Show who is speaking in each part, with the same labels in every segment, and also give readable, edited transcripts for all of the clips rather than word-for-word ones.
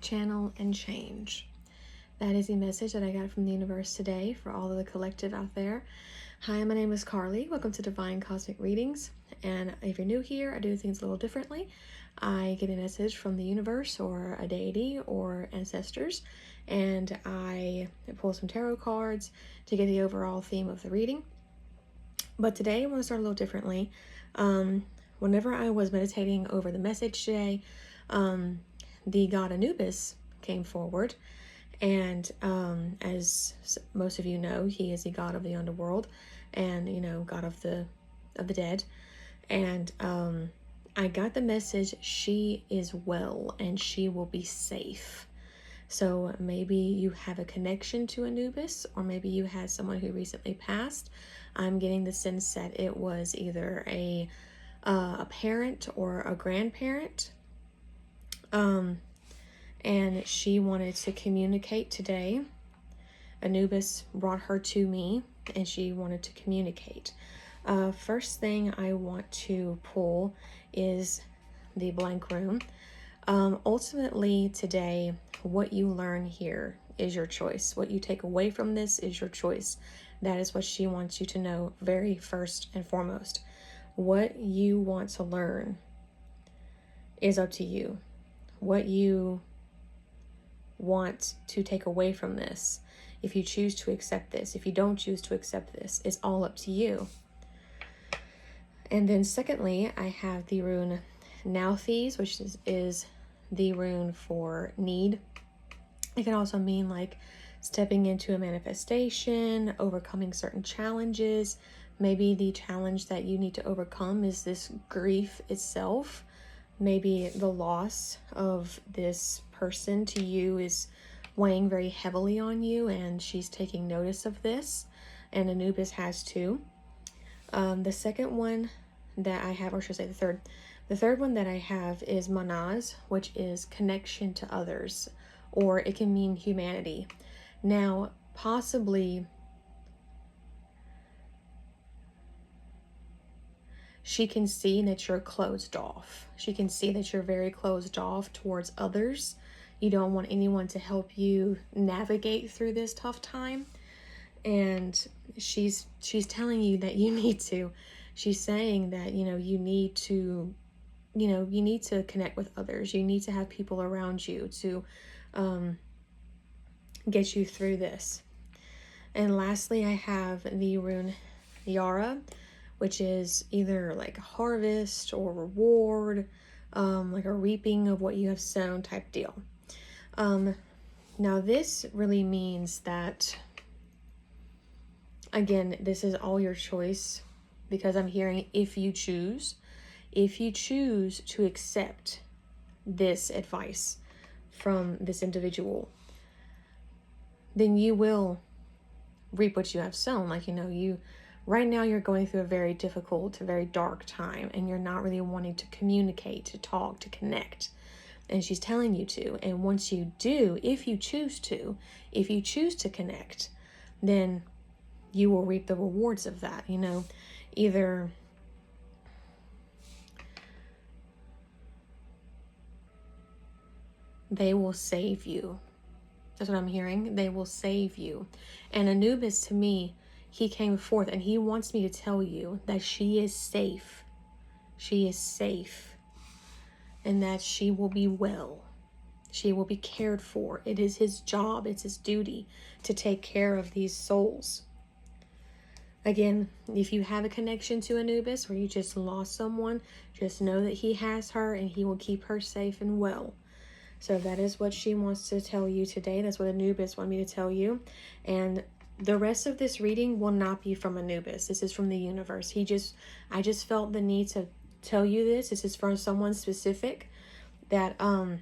Speaker 1: channel, and change. That is the message that I got from the universe today for all of the collective out there. Hi, my name is Carly. Welcome to Divine Cosmic Readings. And if you're new here, I do things a little differently. I get a message from the universe or a deity or ancestors, and I pull some tarot cards to get the overall theme of the reading. But today I want to start a little differently. Whenever I was meditating over the message today, the god Anubis came forward, and as most of you know, he is the god of the underworld, and god of the dead. And I got the message, she is well and she will be safe. So maybe you have a connection to Anubis, or maybe you had someone who recently passed. I'm getting the sense that it was either a parent or a grandparent. And she wanted to communicate today. Anubis brought her to me, and she wanted to communicate. First thing I want to pull is the blank room. Ultimately today, what you learn here is your choice. What you take away from this is your choice. That is what she wants you to know very first and foremost. What you want to learn is up to you. What you want to take away from this, if you choose to accept this, if you don't choose to accept this, it's all up to you. And then secondly, I have the rune Nauthiz, which is the rune for need. It can also mean like stepping into a manifestation, overcoming certain challenges. Maybe the challenge that you need to overcome is this grief itself. Maybe the loss of this person to you is weighing very heavily on you, and she's taking notice of this, and Anubis has too. The second one that I have, or should I say the third one that I have is Manaz, which is connection to others, or it can mean humanity. Now, possibly she can see that you're closed off. She can see that you're very closed off towards others. You don't want anyone to help you navigate through this tough time. And she's telling you that you need to. She's saying that, you need to, you need to connect with others. You need to have people around you to get you through this. And lastly, I have the rune Yara, which is either like harvest or reward, like a reaping of what you have sown type deal. Now this really means that, again, this is all your choice, because I'm hearing if you choose to accept this advice from this individual, then you will reap what you have sown. Like, right now you're going through a very difficult, very dark time, and you're not really wanting to communicate, to talk, to connect. And she's telling you to. And once you do, if you choose to connect, then you will reap the rewards of that. Either they will save you. That's what I'm hearing. They will save you. And Anubis, to me, he came forth and he wants me to tell you that she is safe. She is safe. And that she will be well. She will be cared for. It is his job, it's his duty to take care of these souls. Again, if you have a connection to Anubis, or you just lost someone, just know that he has her and he will keep her safe and well. So that is what she wants to tell you today. That's what Anubis wanted me to tell you. And the rest of this reading will not be from Anubis. This is from the universe. I just felt the need to tell you this. This is from someone specific that I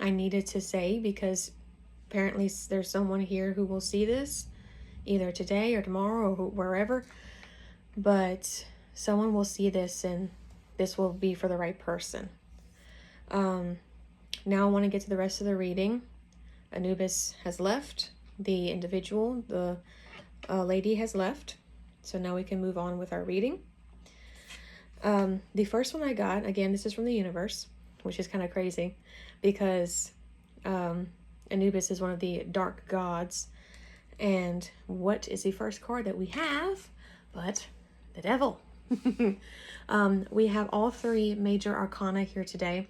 Speaker 1: needed to say, because apparently there's someone here who will see this either today or tomorrow or wherever. But someone will see this, and this will be for the right person. Now I want to get to the rest of the reading. Anubis has left. The individual, the lady, has left. So now we can move on with our reading. The first one I got, again, this is from the universe, which is kind of crazy, because Anubis is one of the dark gods. And what is the first card that we have but the devil? We have all three major arcana here today.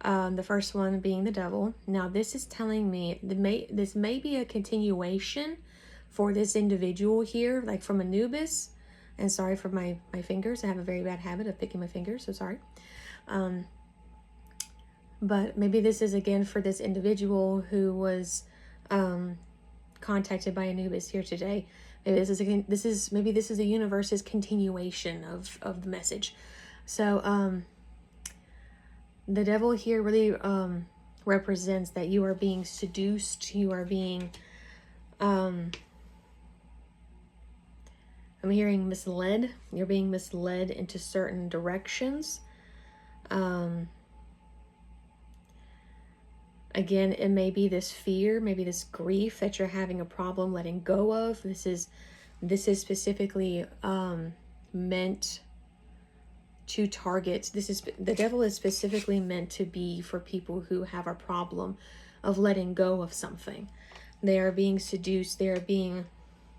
Speaker 1: The first one being the devil. Now this is telling me this may be a continuation for this individual here, like from Anubis. And sorry for my fingers. I have a very bad habit of picking my fingers, so sorry. But maybe this is again for this individual who was contacted by Anubis here today. Maybe this is the universe's continuation of the message. So the devil here really represents that you are being seduced. You are being I'm hearing misled. You're being misled into certain directions. Again, it may be this fear, maybe this grief that you're having a problem letting go of. This is specifically meant to target. The devil is specifically meant to be for people who have a problem of letting go of something. They are being seduced. They're being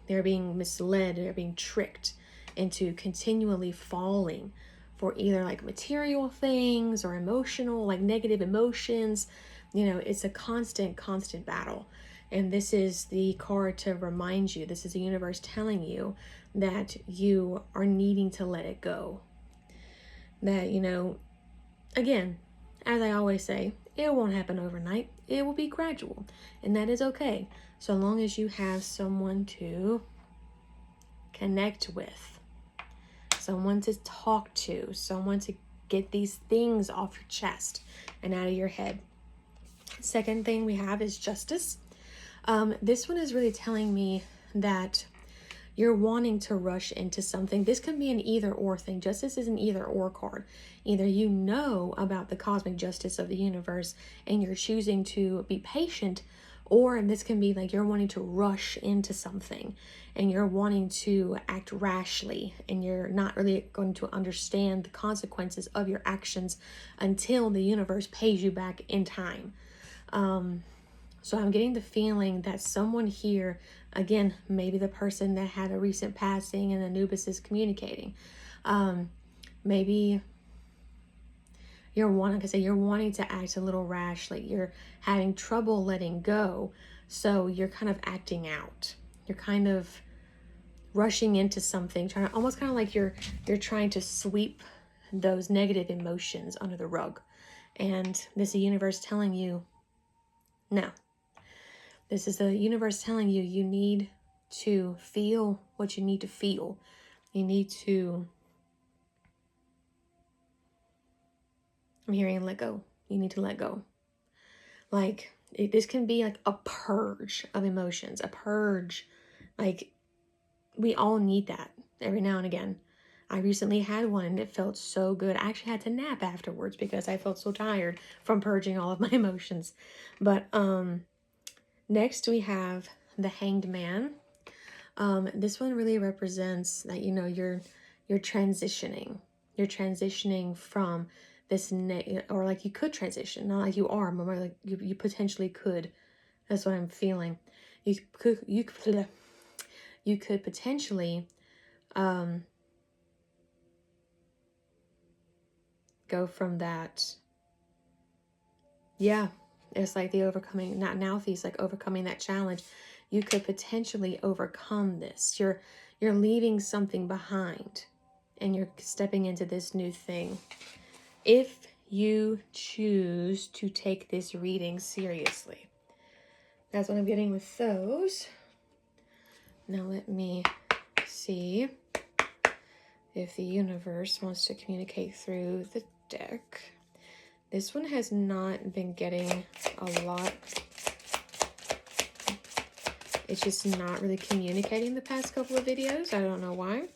Speaker 1: misled. They're being tricked into continually falling for either like material things or emotional, like negative emotions. You know, it's a constant battle. And this is the card to remind you, this is the universe telling you that you are needing to let it go. That, you know, again, as I always say, it won't happen overnight. It will be gradual. And that is okay. So long as you have someone to connect with, someone to talk to, someone to get these things off your chest and out of your head. Second thing we have is justice. This one is really telling me that you're wanting to rush into something. This can be an either or thing. Justice is an either or card. Either you know about the cosmic justice of the universe and you're choosing to be patient, or this can be like you're wanting to rush into something and you're wanting to act rashly and you're not really going to understand the consequences of your actions until the universe pays you back in time. So I'm getting the feeling that someone here, again, maybe the person that had a recent passing and Anubis is communicating. Maybe you're wanting to act a little rash, like you're having trouble letting go. So you're kind of acting out. You're kind of rushing into something, almost kind of like you're trying to sweep those negative emotions under the rug. And this is the universe telling you, no. This is the universe telling you, you need to feel what you need to feel. You need to, I'm hearing let go. You need to let go. Like, this can be like a purge of emotions, a purge. Like, we all need that every now and again. I recently had one and it felt so good. I actually had to nap afterwards because I felt so tired from purging all of my emotions. But next we have the Hanged Man. This one really represents that, you know, you're transitioning. You're transitioning from this, or like you could transition, not like you are, but more like you potentially could. That's what I'm feeling. You could potentially go from that. Yeah, it's like the overcoming, not Nauthi's like overcoming that challenge. You could potentially overcome this. You're leaving something behind and you're stepping into this new thing. If you choose to take this reading seriously. That's what I'm getting with those. Now let me see if the universe wants to communicate through the deck. This one has not been getting a lot. It's just not really communicating the past couple of videos. I don't know why.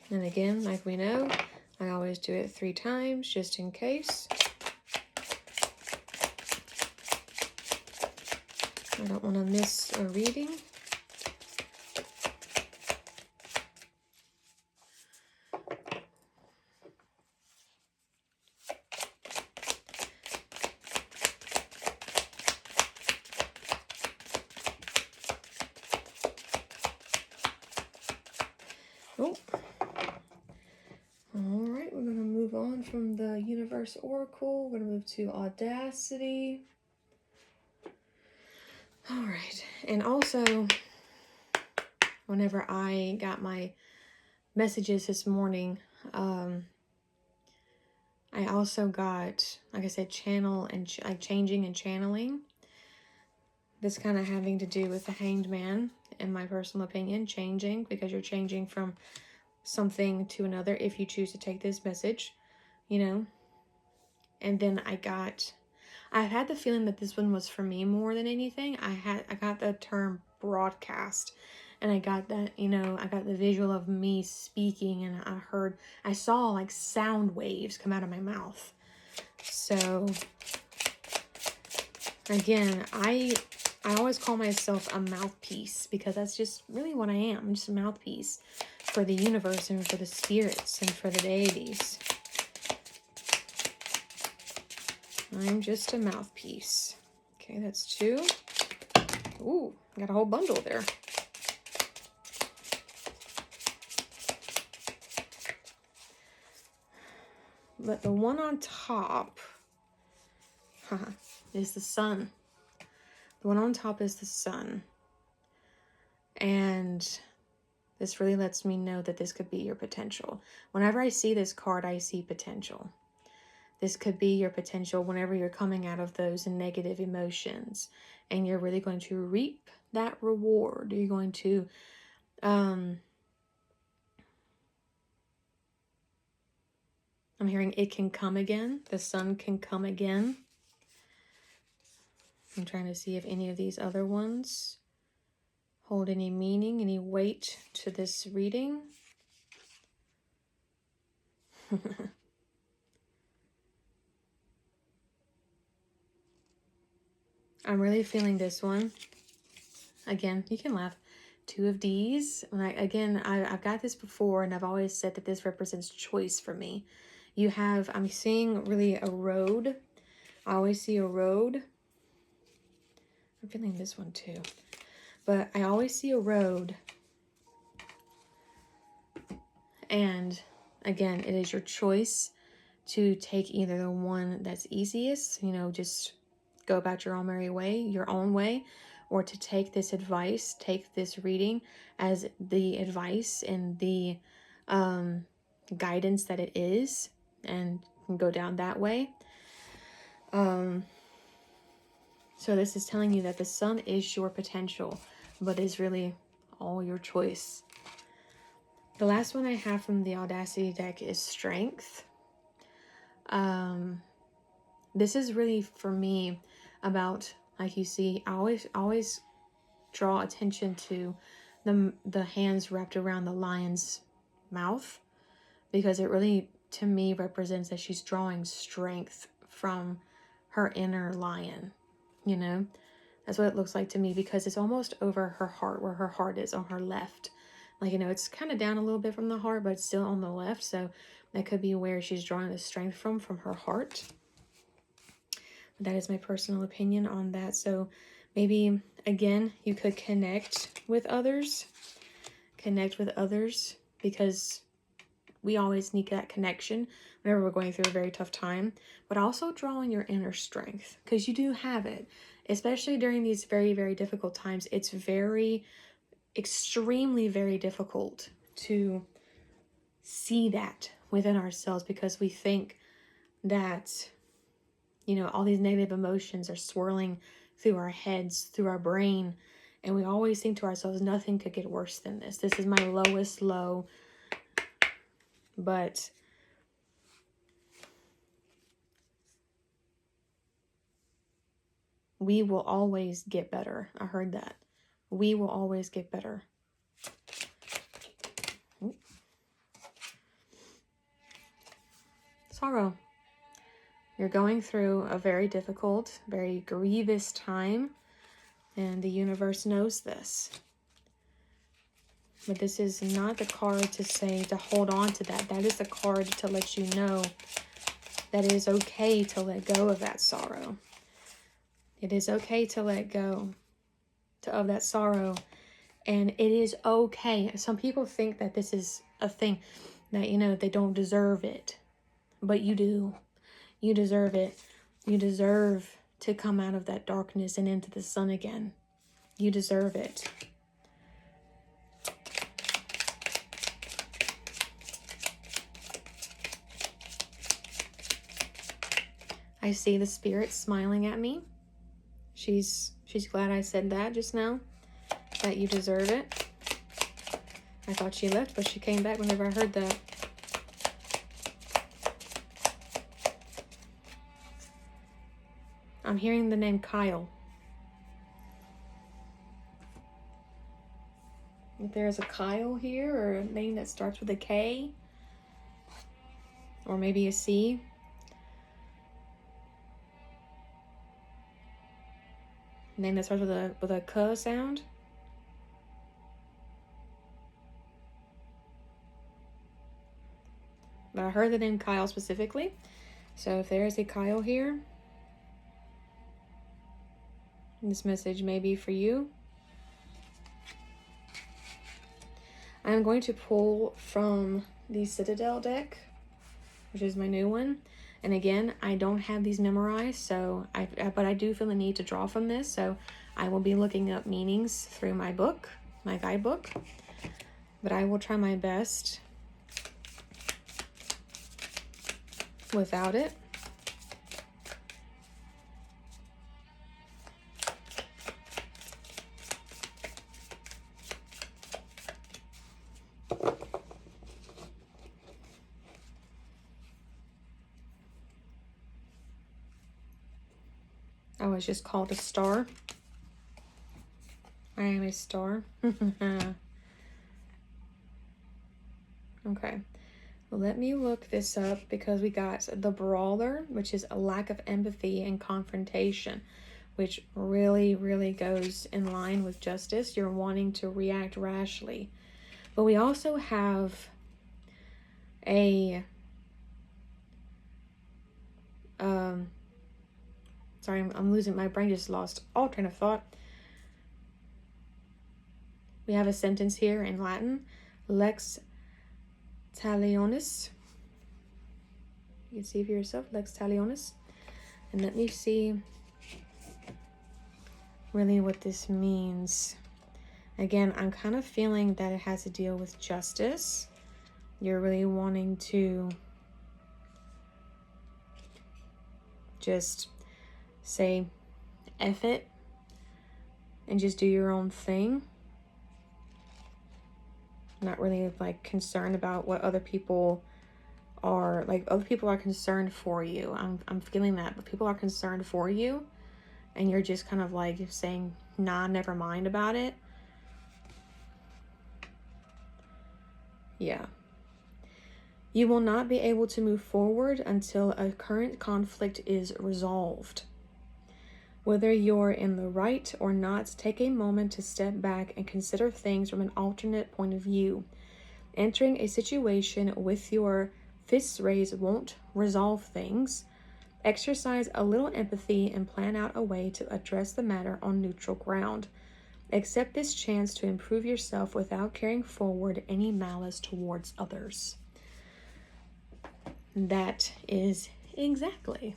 Speaker 1: And again, like we know, I always do it 3 times just in case. I don't want to miss a reading. on from the Universe Oracle. We're going to move to Audacity. All right. And also, whenever I got my messages this morning, I also got, like I said, channel and changing and channeling. This kind of having to do with the Hanged Man, in my personal opinion, changing, because you're changing from something to another if you choose to take this message, you know. And then I had the feeling that this one was for me more than anything. I got the term broadcast, and I got that, you know, I got the visual of me speaking, and I saw like sound waves come out of my mouth. So again, I always call myself a mouthpiece, because that's just really what I am. I'm just a mouthpiece for the universe and for the spirits and for the deities. I'm just a mouthpiece. Okay, that's 2. Ooh, got a whole bundle there. But the one on top is the sun. The one on top is the sun. And this really lets me know that this could be your potential. Whenever I see this card, I see potential. This could be your potential whenever you're coming out of those negative emotions, and you're really going to reap that reward. You're going to, I'm hearing it can come again. The sun can come again. I'm trying to see if any of these other ones hold any meaning, any weight to this reading. I'm really feeling this one. Again, you can laugh. 2 of D's. I've got this before, and I've always said that this represents choice for me. I'm seeing really a road. I always see a road. I'm feeling this one too. But I always see a road. And again, it is your choice to take either the one that's easiest, you know, just go about your own merry way, your own way, or to take this advice, take this reading as the advice and the guidance that it is, and go down that way. So this is telling you that the sun is your potential, but is really all your choice. The last one I have from the Audacity deck is Strength. This is really for me about, like you see, I always draw attention to the hands wrapped around the lion's mouth, because it really, to me, represents that she's drawing strength from her inner lion, you know. That's what it looks like to me, because it's almost over her heart, where her heart is on her left. Like, you know, it's kind of down a little bit from the heart, but it's still on the left. So that could be where she's drawing the strength from her heart. That is my personal opinion on that. So maybe, again, you could connect with others. Connect with others, because we always need that connection whenever we're going through a very tough time. But also drawing your inner strength, because you do have it. Especially during these very, very difficult times. It's extremely, very difficult to see that within ourselves, because we think that, you know, all these negative emotions are swirling through our heads, through our brain, and we always think to ourselves, nothing could get worse than this. This is my lowest low. But we will always get better. I heard that. We will always get better. Ooh. Sorrow. You're going through a very difficult, very grievous time, and the universe knows this. But this is not the card to say to hold on to that. That is the card to let you know that it is okay to let go of that sorrow. It is okay to let go of that sorrow. And it is okay. Some people think that this is a thing that, you know, they don't deserve it. but you do. You deserve it. You deserve to come out of that darkness and into the sun again. You deserve it. I see the spirit smiling at me. She's glad I said that just now, that you deserve it. I thought she left, but she came back whenever I heard that. I'm hearing the name Kyle. If there's a Kyle here, or a name that starts with a K, or maybe a C. Name that starts with a K sound. But I heard the name Kyle specifically. So if there is a Kyle here, this message may be for you. I'm going to pull from the Citadel deck, which is my new one. And again, I don't have these memorized, but I do feel the need to draw from this. So I will be looking up meanings through my book, my guidebook. But I will try my best without it. I was just called a star. I am a star. Okay. Let me look this up, because we got the brawler, which is a lack of empathy and confrontation, which really, really goes in line with justice. You're wanting to react rashly. But we also have a sorry, I'm losing, my brain just lost all train of thought. We have a sentence here in Latin, lex talionis. You can see for yourself, lex talionis. And let me see really what this means. Again, I'm kind of feeling that it has to deal with justice. You're really wanting to just say F it and just do your own thing. Not really like concerned about what other people are, like other people are concerned for you. I'm feeling that, but people are concerned for you and you're just kind of like saying, nah, never mind about it. Yeah. You will not be able to move forward until a current conflict is resolved. Whether you're in the right or not, take a moment to step back and consider things from an alternate point of view. Entering a situation with your fists raised won't resolve things. Exercise a little empathy and plan out a way to address the matter on neutral ground. Accept this chance to improve yourself without carrying forward any malice towards others. That is exactly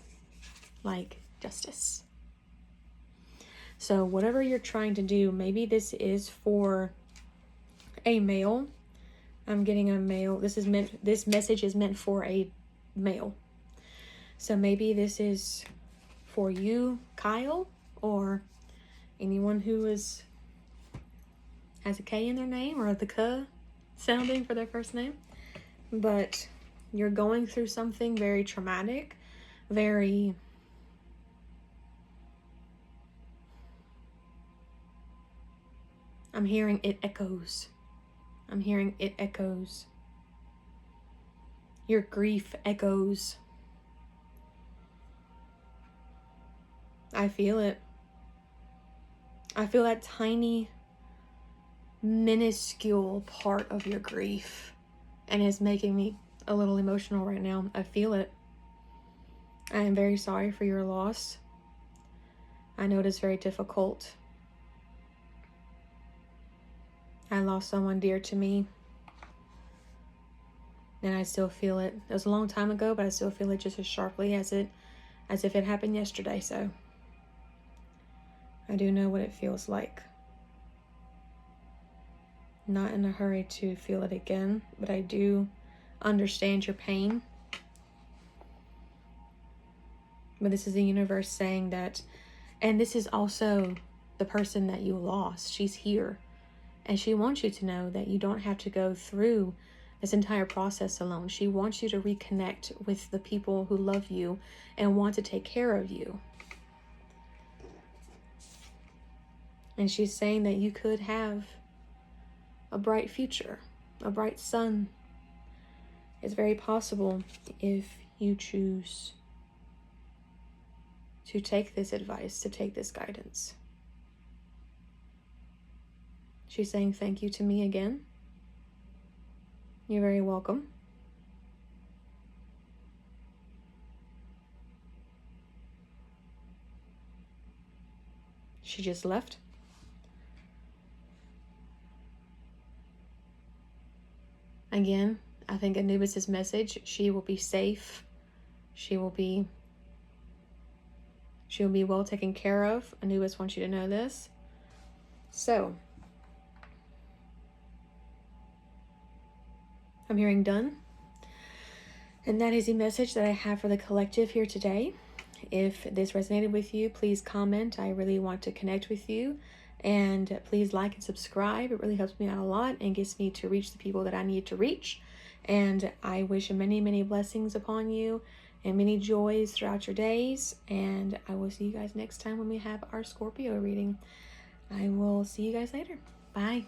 Speaker 1: like justice. So whatever you're trying to do, maybe this is for a male. I'm getting a male. This message is meant for a male. So maybe this is for you, Kyle, or anyone who has a K in their name, or the K sounding for their first name. But you're going through something very traumatic, very I'm hearing it echoes. I'm hearing it echoes. Your grief echoes. I feel it. I feel that tiny, minuscule part of your grief. And it's making me a little emotional right now. I feel it. I am very sorry for your loss. I know it is very difficult. I lost someone dear to me. And I still feel it. It was a long time ago, but I still feel it just as sharply as if it happened yesterday. So I do know what it feels like. Not in a hurry to feel it again, but I do understand your pain. But this is the universe saying that, and this is also the person that you lost. She's here. And she wants you to know that you don't have to go through this entire process alone. She wants you to reconnect with the people who love you and want to take care of you. And she's saying that you could have a bright future, a bright sun. It's very possible if you choose to take this advice, to take this guidance. She's saying thank you to me again. You're very welcome. She just left. Again, I think Anubis' message, she will be safe. She will be well taken care of. Anubis wants you to know this. So, I'm hearing done. And that is the message that I have for the collective here today. If this resonated with you, please comment. I really want to connect with you. And please like and subscribe. It really helps me out a lot and gets me to reach the people that I need to reach. And I wish many, many blessings upon you and many joys throughout your days. And I will see you guys next time when we have our Scorpio reading. I will see you guys later. Bye.